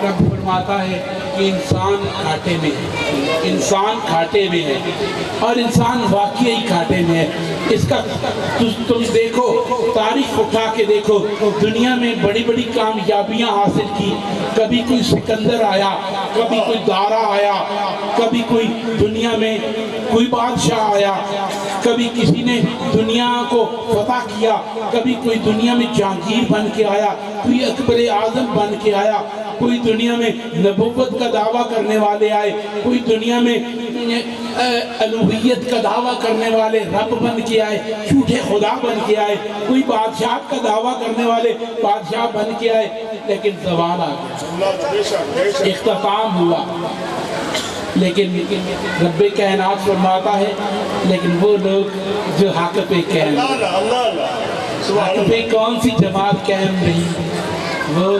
رب فرماتا ہے کہ انسان گھاٹے میں ہے، انسان گھاٹے میں ہے، اور انسان واقعی گھاٹے میں ہے۔ اس کا تم دیکھو، تاریخ اٹھا کے دیکھو، دنیا میں بڑی بڑی کامیابیاں حاصل کی، کبھی کوئی سکندر آیا، کبھی کوئی دارا آیا، کبھی کوئی دنیا میں کوئی بادشاہ آیا، کبھی کسی نے دنیا کو فتح کیا، کبھی کوئی دنیا میں جہانگیر بن کے آیا، کوئی اکبر اعظم بن کے آیا، کوئی دنیا میں نبوت کا دعویٰ کرنے والے آئے، کوئی دنیا میں الوہیت کا دعویٰ کرنے والے رب بن کے آئے، جھوٹے خدا بن کے آئے، کوئی بادشاہ کا دعویٰ کرنے والے بادشاہ بن کے آئے، لیکن زوال آ گیا، اختتام ہوا۔ لیکن رب کائنات فرماتا ہے لیکن وہ لوگ جو حق پہ قائم، حق پہ کون سی جماعت قائم رہی؟ وہ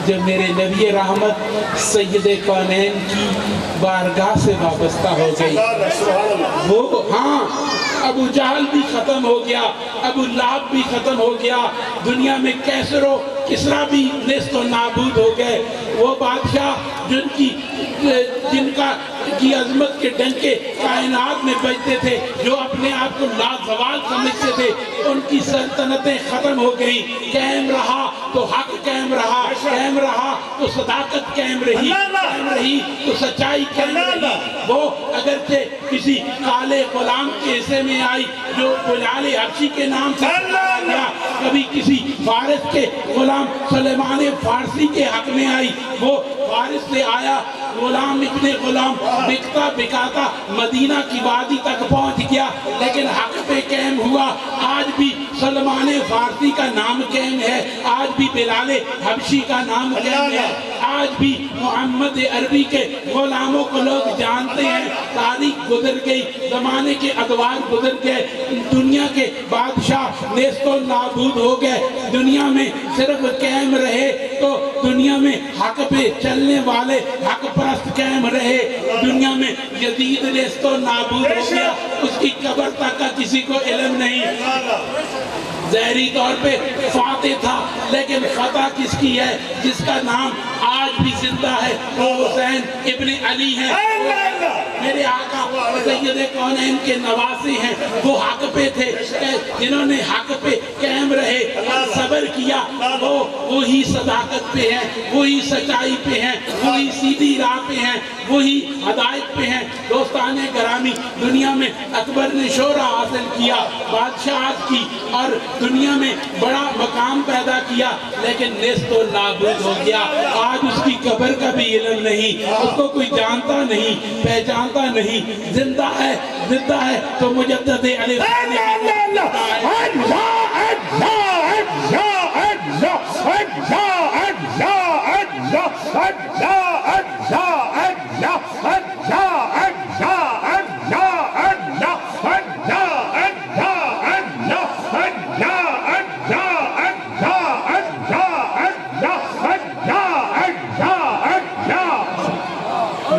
جو میرے نبی رحمت سید کونین کی بارگاہ سے وابستہ ہو گئی۔ وہ ہاں، ابو جہل بھی ختم ہو گیا، ابو لہب بھی ختم ہو گیا، دنیا میں کیسر و کسریٰ بھی نیست و نابود ہو گئے۔ وہ بادشاہ جن کی عظمت کے ڈنکے کائنات میں بجتے تھے، جو اپنے آپ کو لازوال سمجھتے تھے، ان کی سلطنتیں ختم ہو گئی۔ قائم رہا تو حق قائم رہا، قائم رہا تو صداقت قائم رہی، قائم رہی تو سچائی قائم رہی۔ وہ اگرچہ کسی کالے غلام کے حصے میں آئی جو بلال حبشی کے نام سے گیا، کبھی کسی فارس کے غلام سلیمان فارسی کے حق میں آئی، وہ فارس سے آیا، غلام ابن غلام بکتا بکاتا مدینہ کی وادی تک پہنچ گیا، لیکن حق پہ قائم ہوا۔ آج بھی سلمان فارسی کا نام قائم ہے، آج بھی بلال حبشی کا نام قائم ہے، آج بھی محمد عربی کے غلاموں کو لوگ جانتے ہیں۔ تاریخ گزر گئی، زمانے کے ادوار گزر گئے، دنیا کے بادشاہ نیست و نابود ہو گئے، دنیا میں صرف قائم رہے تو دنیا میں حق پہ چلنے والے حق پرست قائم رہے۔ دنیا میں یزید نیست و نابود ہو گیا، اس کی قبر تک کا کسی کو علم نہیں۔ ظاہری طور پہ فاتح تھا، لیکن فتح کس کی ہے؟ جس کا نام آج بھی زندہ ہے، وہ حسین ابن علی ہے، میرے آقا سید کونین کے نواسے ہیں۔ وہ حق پہ تھے، جنہوں نے حق پہ قائم رہے اور صبر کیا، وہی صداقت پہ ہیں، وہی سچائی پہ ہیں، وہی سیدھی راہ پہ ہیں، وہی ہدایت پہ ہیں۔ دوستان گرامی، دنیا میں اکبر نے شہرت حاصل کیا، بادشاہت کی، اور دنیا میں بڑا مقام پیدا کیا، لیکن نیست و نابود ہو گیا۔ آج اس کی قبر کا بھی علم نہیں، اس کو کوئی جانتا نہیں، پہچانتا نہیں۔ زندہ ہے، زندہ ہے تو مجدد علی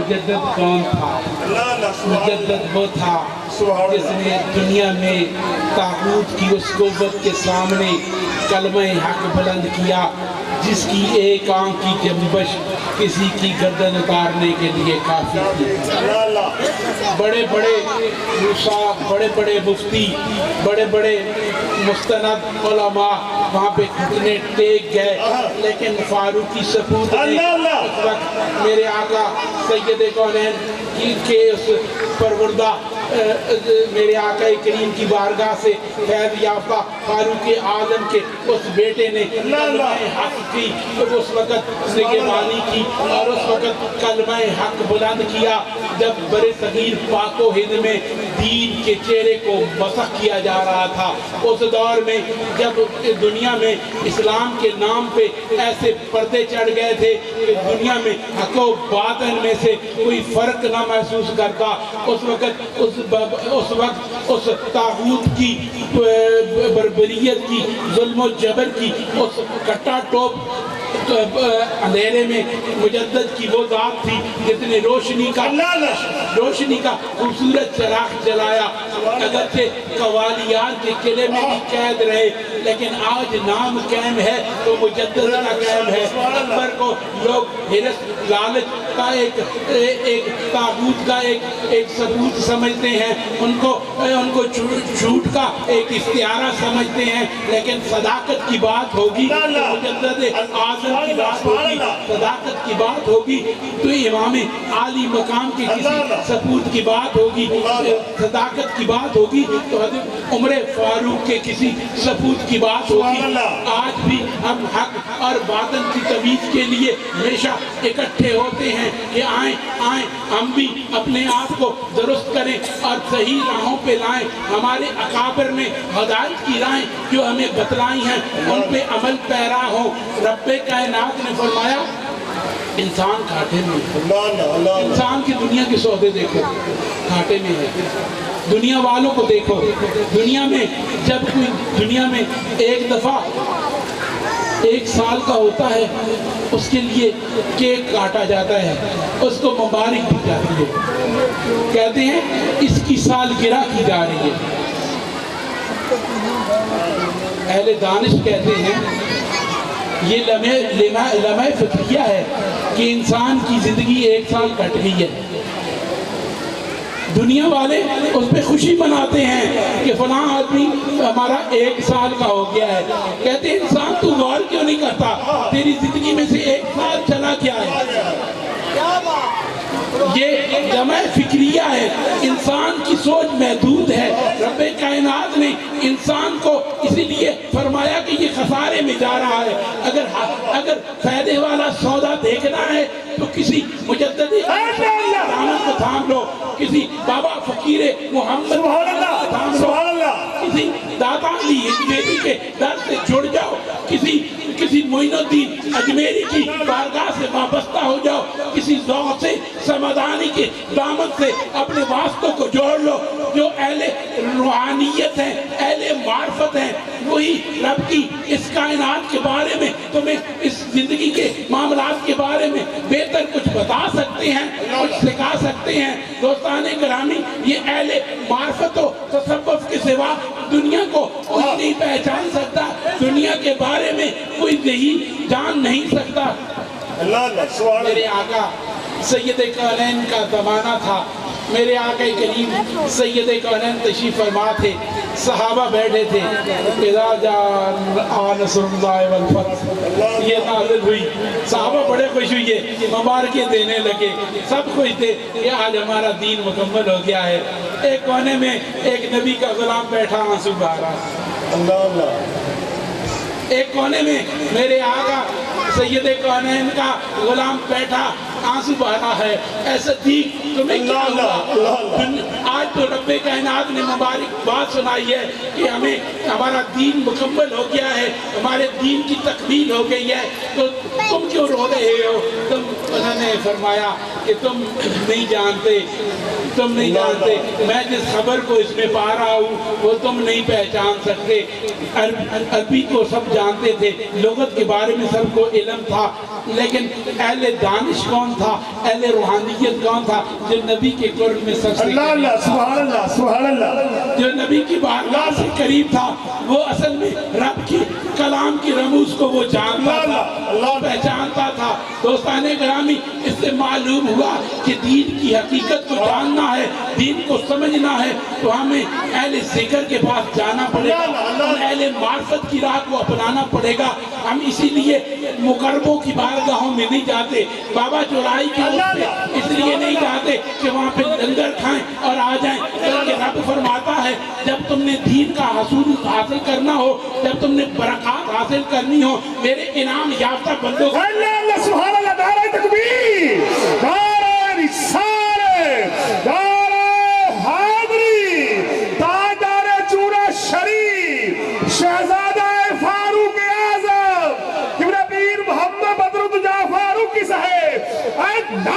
مجدد کون تھا؟ مجدد وہ تھا جس نے دنیا میں طاغوت کی اس قوت کے سامنے کلمہ حق بلند کیا، جس کی ایک آنکھ کی جنبش کسی کی گردن اتارنے کے لیے کافی تھی۔ بڑے بڑے موسیٰ، بڑے بڑے مفتی، بڑے بڑے مستند علماء وہاں پہ گھٹنے ٹیک گئے، لیکن فاروقی سپوت نے اس وقت میرے آقا سید کونین کے اس پروردہ میرے آقا کریم کی بارگاہ سے فیض یافتہ فاروق اعظم کے اس بیٹے نے کلمہ حق کی، اس وقت نگہبانی کی اور اس وقت کلمہ حق بلند کیا، جب برے صغیر پاک و ہند میں دین کے چہرے کو مسخ کیا جا رہا تھا۔ اس دور میں جب دنیا میں اسلام کے نام پہ ایسے پردے چڑھ گئے تھے کہ دنیا میں حق و باطن میں سے کوئی فرق نہ محسوس کرتا، اس وقت اس طاغوت کی بربریت کی، ظلم و جبر کی، اس کٹا ٹوپ اندھیرے میں مجدد کی وہ ذات تھی جس نے روشنی کا خوبصورت چراغ جلایا۔ اگرچہ قوالیان کے قلعے میں بھی قید رہے، لیکن آج نام قائم ہے تو مجدد کا قائم ہے. اکبر کو لوگ حرص لالچ کا ایک تابوت کا ایک ثبوت سمجھتے ہیں, ان کو جھوٹ کا ایک استعارہ سمجھتے ہیں, لیکن صداقت کی بات ہوگی تو مجدد اعظم کی بات ہوگی, صداقت کی بات ہوگی تو امام عالی مقام کے کسی ثبوت کی بات ہوگی, صداقت کی بات ہوگی تو حضرت عمر فاروق کے کسی ثبوت کی بات ہوگی. آج بھی ہم حق اور باطن کی تمیز کے لیے ہمیشہ اکٹھے ہوتے ہیں کہ آئیں ہم بھی اپنے آپ کو درست کریں اور صحیح راہوں پہ لائیں. ہمارے اکابر نے ہدایت کی راہیں جو ہمیں بتلائی ہیں ان پہ عمل پیرا ہو. رب کائنات نے فرمایا انسان گھاٹے میں, انسان کی دنیا کے سودے دیکھو گھاٹے میں ہے. دنیا والوں کو دیکھو, دنیا میں جب کوئی دنیا میں ایک دفعہ 1 سال کا ہوتا ہے اس کے لیے کیک کاٹا جاتا ہے, اس کو مبارک دی جاتی ہے, کہتے ہیں اس کی سالگرہ کی جا رہی ہے. اہل دانش کہتے ہیں یہ لمحہ فکریہ ہے کہ انسان کی زندگی 1 سال کٹ گئی ہے. دنیا والے اس پہ خوشی مناتے ہیں کہ فلاں آدمی ہمارا 1 سال کا ہو گیا ہے. کہتے ہیں انسان تو غور کیوں نہیں کرتا, تیری زندگی میں سے 1 سال چلا کیا ہے. یہ جمع فکریہ ہے, انسان کی سوچ محدود ہے. رب کائنات نے انسان کو اسی لیے فرمایا کہ یہ خسارے میں جا رہا ہے. اگر فائدے والا سودا دیکھنا ہے تو کسی مجدد دامن کو تھام لو, کسی بابا فقیر محمد کو تھام لو, کسی داتا علی اجمیری کے در سے جڑ جاؤ, کسی معین الدین اجمیری کی بارگاہ سے وابستہ ہو جاؤ, کسی ذوق سے سمدانی کے دامن سے اپنے واسطوں کو جوڑ لو. جو اہل روحانیت ہیں, اہل معرفت ہیں, وہی رب کی اس کائنات کے بارے میں تمہیں اس زندگی کے معاملات کے بارے میں بہتر کچھ بتا سکتے ہیں, کچھ سکھا سکتے ہیں. دوستان گرامی, یہ اہل معرفت و تصوف کے سوا دنیا کو کوئی نہیں پہچان سکتا, دنیا کے بارے میں کوئی نہیں جان نہیں سکتا. میرے آقا سید کونین کا زمانہ تھا, میرے آقا کریم سید کونین تشریف فرما تھے, صحابہ بیٹھے تھے. اذا جاء نصر اللہ والفتح یہ نازل ہوئی, صحابہ بڑے خوش ہوئے, مبارکیں دینے لگے, سب خوش تھے کہ آج ہمارا دین مکمل ہو گیا ہے. ایک کونے میں ایک نبی کا غلام بیٹھا آنسو بہا رہا, ایک کونے میں میرے آقا سید کونین کا غلام بیٹھا آنسو بہا ہے. ایسا دیکھ تمہیں کیا ہوا؟ آج تو رب کائنات نے مبارک بات سنائی ہے کہ ہمارا دین مکمل ہو گیا ہے, ہمارے دین کی تکمیل ہو گئی ہے, تو تم کیوں رو رہے ہو؟ انہوں نے فرمایا کہ تم نہیں جانتے, میں جس خبر کو اس میں پا رہا ہوں وہ تم نہیں پہچان سکتے. عربی کو سب جانتے تھے, لغت کے بارے میں سب کو علم تھا, لیکن اہل دانش کون تھا, اہل روحانیت کون تھا؟ جو نبی کے قرب میں سب سے سبحان اللہ, جو نبی کی بارگاہ سے قریب تھا, وہ اصل میں رب کی کلام کی رموز کو وہ جانتا تھا, اللہ پہچانتا تھا. دوستان گرامی, اس سے معلوم ہوا کہ دین کی حقیقت کو جاننا ہے, دین کو سمجھنا ہے تو ہمیں اہل ذکر کے پاس جانا پڑے گا, اہل معرفت کی راہ کو اپنانا پڑے گا. ہم اسی لیے مقربوں کی بارگاہوں میں نہیں جاتے, بابا چورائی کی اس لیے نہیں جاتے کہ وہاں پہ لنگر کھائیں اور آ جائیں, بلکہ رب فرماتا ہے جب تم نے دین کا حصول حاصل کرنا ہو, جب تم نے برکات حاصل کرنی ہو, میرے انعام یافتہ بندوں کو اللہ سبحان اللہ, نعرہ تکبیر, نعرہ رسالت, نعرہ حیدری, تاجدار چورا شریف, شہزادہ فاروق اعظم, ابن پیر محمد بدر الدجا فاروقی صاحب.